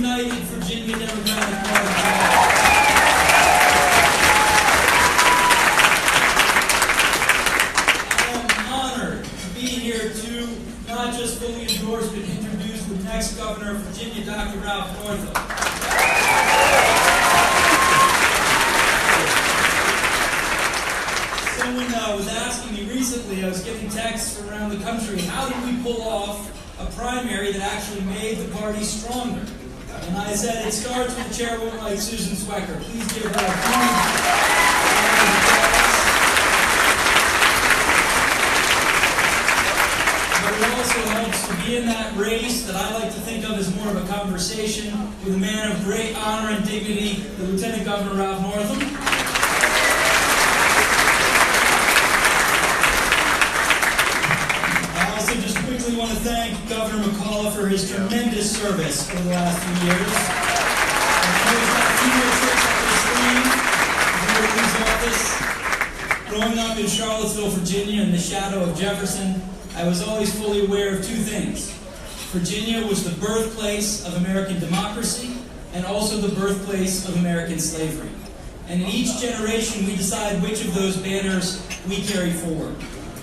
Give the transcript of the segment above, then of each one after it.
United Virginia Democratic Party. Not just fully endorse, but introduce the next governor of Virginia, Dr. Ralph Northam. Someone was asking me recently, I was getting texts from around the country, how did we pull off a primary that actually made the party stronger? And I said, it starts with a chairwoman like Susan Swecker. Please give her a huge It also helps to be in that race that I like to think of as more of a conversation with a man of great honor and dignity, the Lieutenant Governor Ralph Northam. I also just quickly want to thank Governor McCullough for his tremendous service over the last few years. Growing up in Charlottesville, Virginia, in the shadow of Jefferson, I was always fully aware of two things. Virginia was the birthplace of American democracy and also the birthplace of American slavery. And in each generation, we decide which of those banners we carry forward.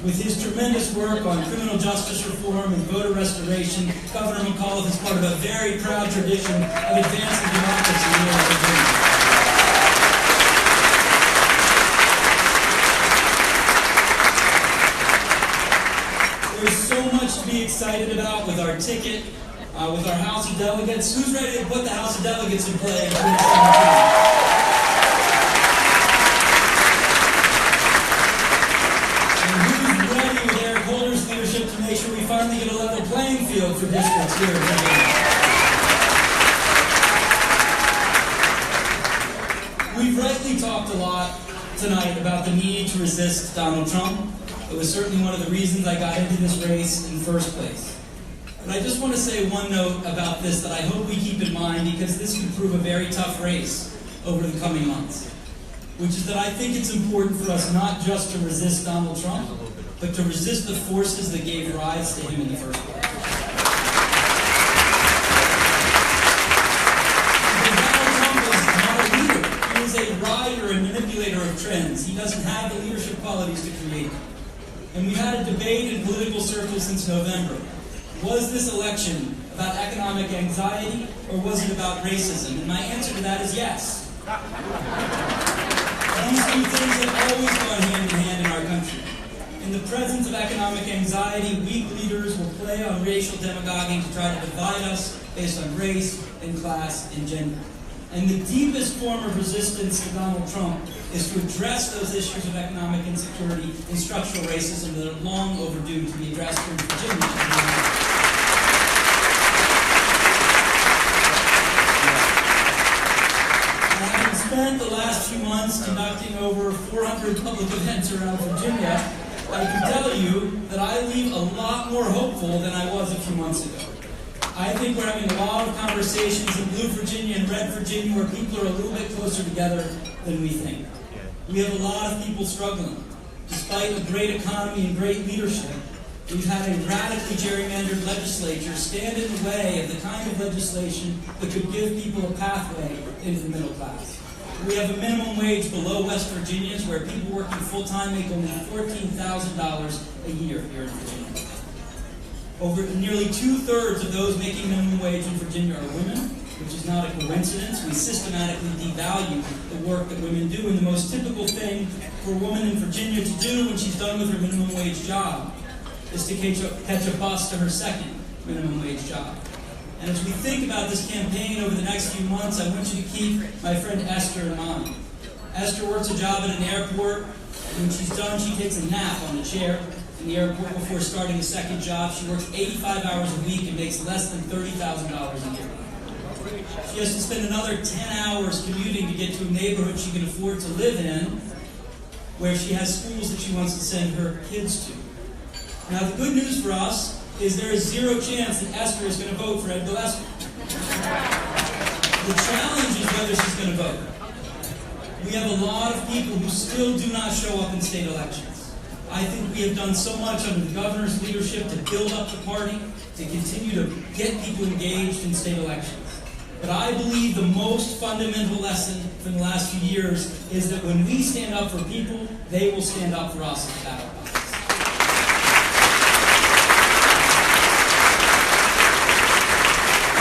With his tremendous work on criminal justice reform and voter restoration, Governor McCullough is part of a very proud tradition of advancing democracy in Northern Virginia. There's so much to be excited about with our ticket, with our House of Delegates. Who's ready to put the House of Delegates in play in 2017? Leadership to make sure we finally get a level playing field for districts here in Virginia. We've rightly talked a lot tonight about the need to resist Donald Trump. It was certainly one of the reasons I got into this race in the first place. But I just want to say one note about this that I hope we keep in mind, because this could prove a very tough race over the coming months, which is that I think it's important for us not just to resist Donald Trump, but to resist the forces that gave rise to him in the first place. Because Donald Trump is not a leader. He is a rider and manipulator of trends. He doesn't have the leadership qualities to create them. And we've had a debate in political circles since November. Was this election about economic anxiety, or was it about racism? And my answer to that is yes. These two things have always gone hand in hand in our country. In the presence of economic anxiety, weak leaders will play on racial demagoguing to try to divide us based on race and class and gender. And the deepest form of resistance to Donald Trump is to address those issues of economic insecurity and structural racism that are long overdue to be addressed here in Virginia. Having spent the last few months conducting over 400 public events around Virginia, I can tell you that I leave a lot more hopeful than I was a few months ago. I think we're having a lot of conversations in Blue Virginia and Red Virginia where people are a little bit closer together than we think. We have a lot of people struggling. Despite a great economy and great leadership, we've had a radically gerrymandered legislature stand in the way of the kind of legislation that could give people a pathway into the middle class. We have a minimum wage below West Virginia's, where people working full-time make only $14,000 a year here in Virginia. Over nearly 2/3 of those making minimum wage in Virginia are women, which is not a coincidence. We systematically devalue the work that women do, and the most typical thing for a woman in Virginia to do when she's done with her minimum wage job is to catch a bus to her second minimum wage job. And as we think about this campaign over the next few months, I want you to keep my friend Esther in mind. Esther works a job at an airport. When she's done, she takes a nap on a chair in the airport before starting a second job. She works 85 hours a week and makes less than $30,000 a year. She has to spend another 10 hours commuting to get to a neighborhood she can afford to live in, where she has schools that she wants to send her kids to. Now, the good news for us is there is zero chance that Esther is going to vote for Ed Gillespie. The challenge is whether she's going to vote. We have a lot of people who still do not show up in state elections. I think we have done so much under the governor's leadership to build up the party, to continue to get people engaged in state elections. But I believe the most fundamental lesson from the last few years is that when we stand up for people, they will stand up for us at the ballot box. I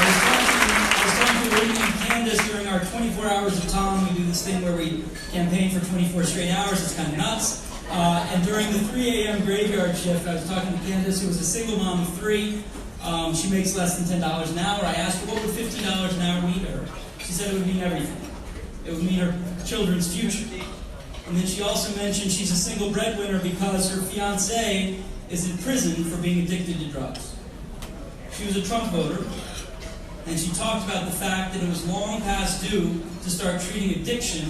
was talking to Whitney and Candace during our 24 hours of Tom. We do this thing where we campaign for 24 straight hours. It's kind of nuts. And during the 3 a.m. graveyard shift, I was talking to Candace, who was a single mom of 3. She makes less than $10 an hour. I asked her, what would $15 an hour mean to her? She said it would mean everything. It would mean her children's future. And then she also mentioned she's a single breadwinner because her fiancé is in prison for being addicted to drugs. She was a Trump voter, and she talked about the fact that it was long past due to start treating addiction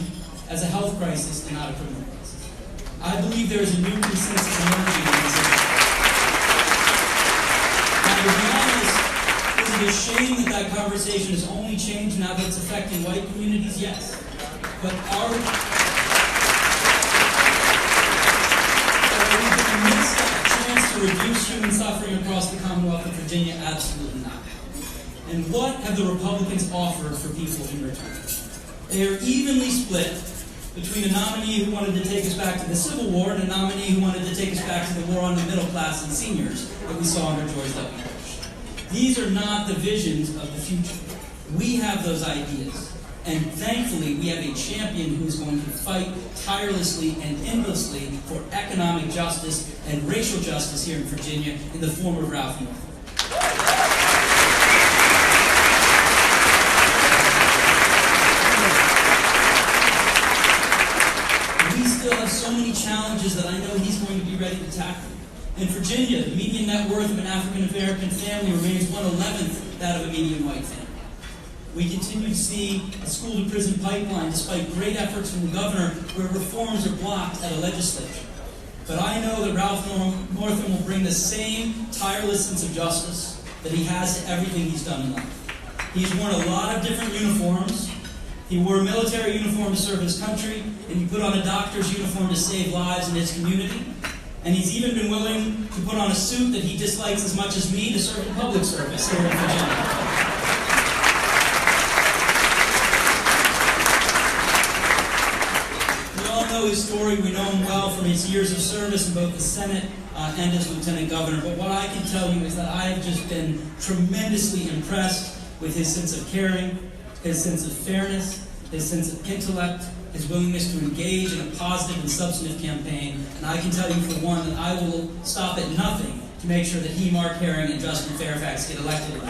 as a health crisis and not a criminal crisis. I believe there is a new consensus emerging in this issue. Now, to be honest, is it a shame that that conversation has only changed now that it's affecting white communities? Yes. But are we going to miss that chance to reduce human suffering across the Commonwealth of Virginia? Absolutely not. And what have the Republicans offered for people in return? They are evenly split between a nominee who wanted to take us back to the Civil War and a nominee who wanted to take us back to the war on the middle class and seniors that we saw under George W. Bush. These are not the visions of the future. We have those ideas. And thankfully, we have a champion who is going to fight tirelessly and endlessly for economic justice and racial justice here in Virginia in the form of Ralph Northam. So many challenges that I know he's going to be ready to tackle. In Virginia, the median net worth of an African-American family remains 1/11 that of a median white family. We continue to see a school-to-prison pipeline despite great efforts from the governor where reforms are blocked at a legislature. But I know that Ralph Northam will bring the same tireless sense of justice that he has to everything he's done in life. He's worn a lot of different uniforms. He wore a military uniform to serve his country, and he put on a doctor's uniform to save lives in his community. And he's even been willing to put on a suit that he dislikes as much as me to serve in public service here in Virginia. We all know his story. We know him well from his years of service in both the Senate and as lieutenant governor. But what I can tell you is that I have just been tremendously impressed with his sense of caring, his sense of fairness, his sense of intellect, his willingness to engage in a positive and substantive campaign. And I can tell you for one that I will stop at nothing to make sure that he, Mark Herring, and Justin Fairfax get elected.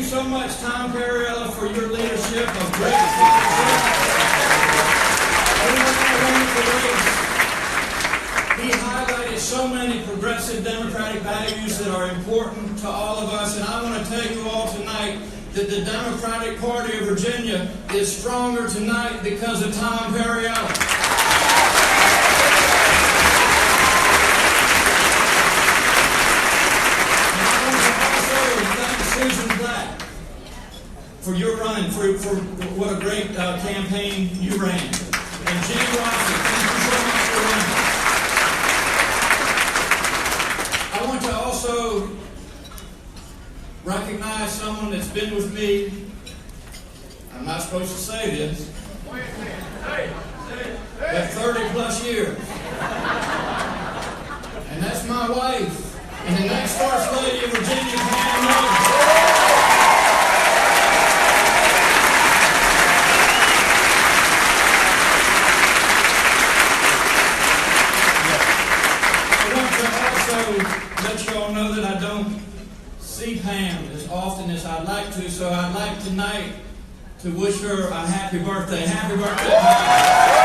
So much, Tom Perriello, for your leadership of great He highlighted so many progressive democratic values that are important to all of us, and I want to tell you all tonight that the Democratic Party of Virginia is stronger tonight because of Tom Perriello. For your run, for what a great campaign you ran. And Jim Rossi, thank you so much for running. I want to also recognize someone that's been with me. I'm not supposed to say this. But 30 plus years. And that's my wife. And the next First Lady of Virginia, Pam Miller. see Pam as often as I'd like to, so I'd like tonight to wish her a happy birthday. Happy birthday, Pam.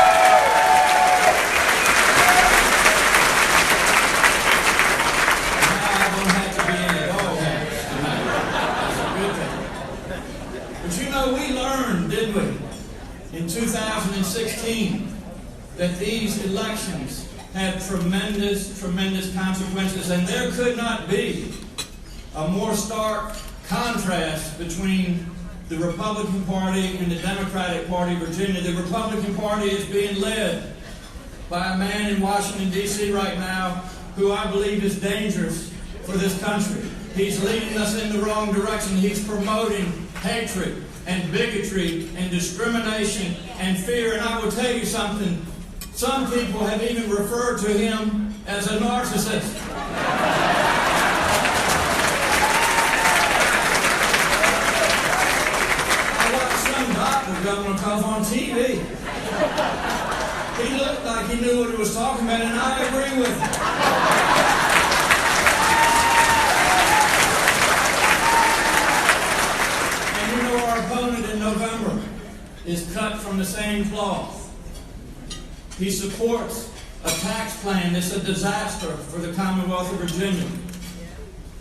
We learned, didn't we, in 2016, that these elections had tremendous, tremendous consequences, and there could not be a more stark contrast between the Republican Party and the Democratic Party of Virginia. The Republican Party is being led by a man in Washington, D.C. right now who I believe is dangerous for this country. He's leading us in the wrong direction. He's promoting hatred and bigotry and discrimination and fear. And I will tell you something, some people have even referred to him as a narcissist. I watched some doctor Governor come on TV. He looked like he knew what he was talking about, and I agree with him. In November is cut from the same cloth. He supports a tax plan that's a disaster for the Commonwealth of Virginia.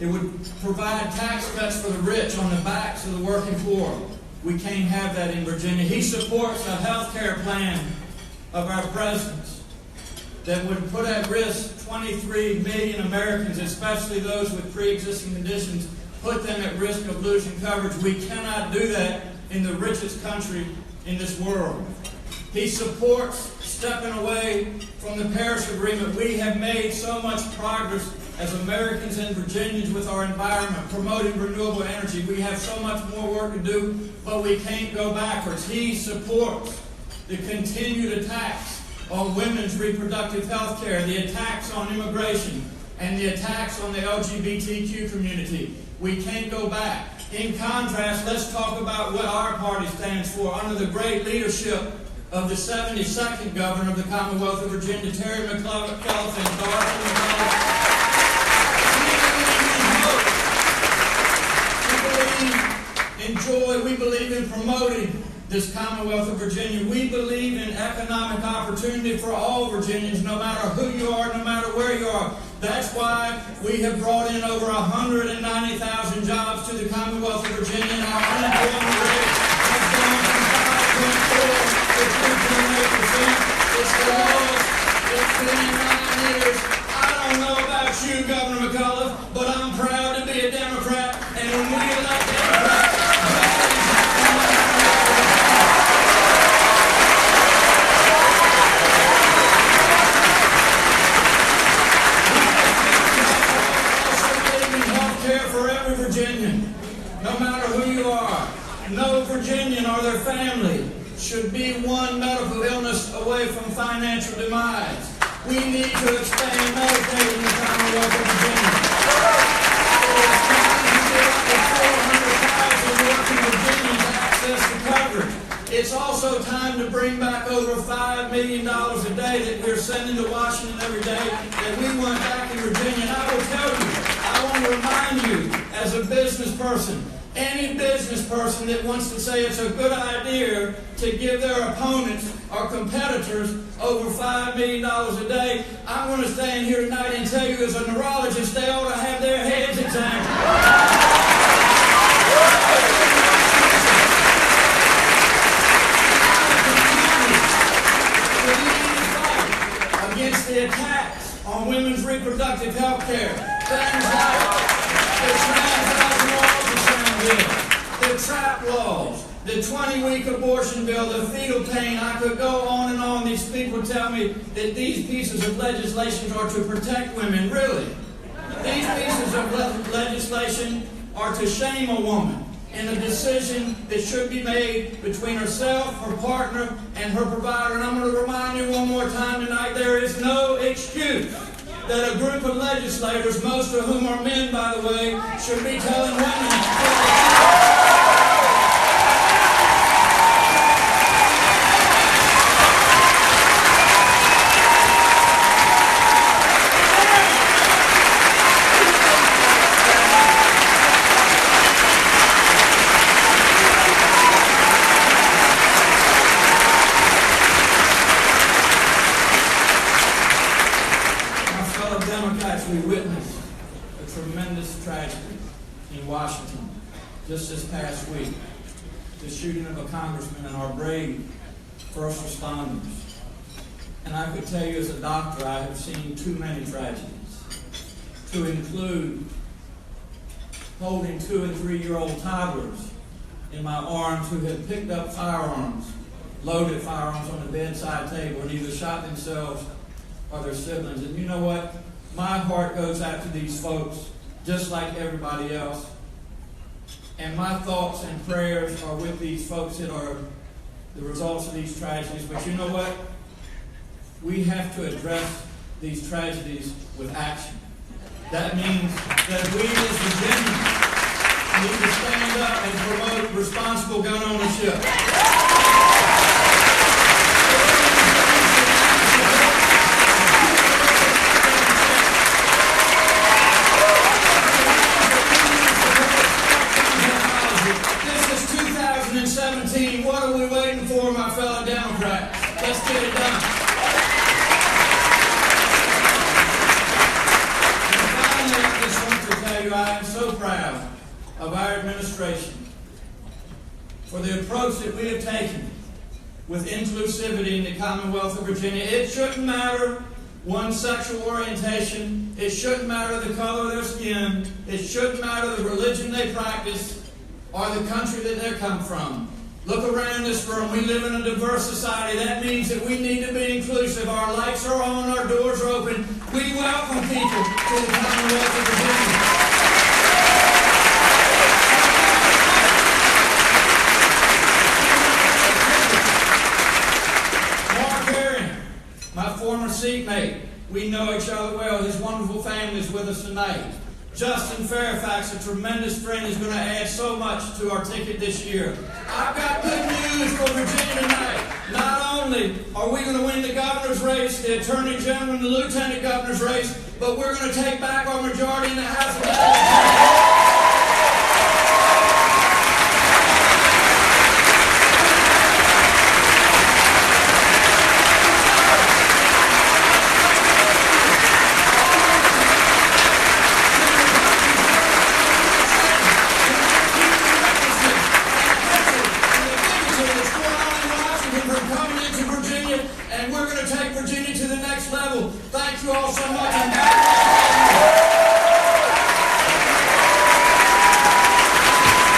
It would provide tax cuts for the rich on the backs of the working poor. We can't have that in Virginia. He supports a health care plan of our president's that would put at risk 23 million Americans, especially those with pre-existing conditions, put them at risk of losing coverage. We cannot do that in the richest country in this world. He supports stepping away from the Paris Agreement. We have made so much progress as Americans and Virginians with our environment, promoting renewable energy. We have so much more work to do, but we can't go backwards. He supports the continued attacks on women's reproductive health care, the attacks on immigration, and the attacks on the LGBTQ community. We can't go back. In contrast, let's talk about what our party stands for. Under the great leadership of the 72nd Governor of the Commonwealth of Virginia, Terry McAuliffe and Northam, we believe in joy. We believe in promoting this Commonwealth of Virginia. We believe in economic opportunity for all Virginians, no matter who you are, no matter where you are. That's why we have brought in over 190,000 jobs to the Commonwealth of Virginia, and our unemployment rate has gone from 5.4 to 2.8%. It's the lowest it's been in 9 years. I don't know about you, Governor McAuliffe, but I'm proud to be a Democrat, and when we elect Democrats, no matter who you are, no Virginian or their family should be one medical illness away from financial demise. We need to expand Medicaid in the Commonwealth of Virginia. It's time to get up to 400,000 working Virginians access to coverage. It's also time to bring back over $5 million a day that we're sending to Washington every day that we want back in Virginia. And I will tell you, I want to remind you, as a business person, any business person that wants to say it's a good idea to give their opponents or competitors over $5 million a day, I'm going to stand here tonight and tell you as a neurologist, they ought to have their heads examined. Against the attacks on women's reproductive health care, things like the trap laws, the 20-week abortion bill, the fetal pain. I could go on and on. These people tell me that these pieces of legislation are to protect women. Really? These pieces of legislation are to shame a woman in a decision that should be made between herself, her partner, and her provider. And I'm going to remind you one more time tonight, there is no excuse that a group of legislators, most of whom are men, by the way, should be telling women in Washington just this past week, the shooting of a congressman and our brave first responders. And I could tell you as a doctor, I have seen too many tragedies, to include holding 2- and 3-year-old toddlers in my arms who had picked up firearms, loaded firearms on the bedside table, and either shot themselves or their siblings. And you know what? My heart goes out to these folks just like everybody else. And my thoughts and prayers are with these folks that are the results of these tragedies. But you know what? We have to address these tragedies with action. That means that we as Virginians need to stand up and promote responsible gun ownership. This is 2017. What are we waiting for, my fellow Democrats? Let's get it done. I am so proud of our administration for the approach that we have taken with inclusivity in the Commonwealth of Virginia. It shouldn't matter one's sexual orientation. It shouldn't matter the color of their skin. It shouldn't matter the religion they practice or the country that they come from. Look around this room. We live in a diverse society. That means that we need to be inclusive. Our lights are on. Our doors are open. We welcome people to the Commonwealth of Virginia. My former seatmate, we know each other well. His wonderful family is with us tonight. Justin Fairfax, a tremendous friend, is going to add so much to our ticket this year. I've got good news for Virginia tonight. Not only are we going to win the governor's race, the attorney general, and the lieutenant governor's race, but we're going to take back our majority in the House of Representatives. And we're going to take Virginia to the next level. Thank you all so much.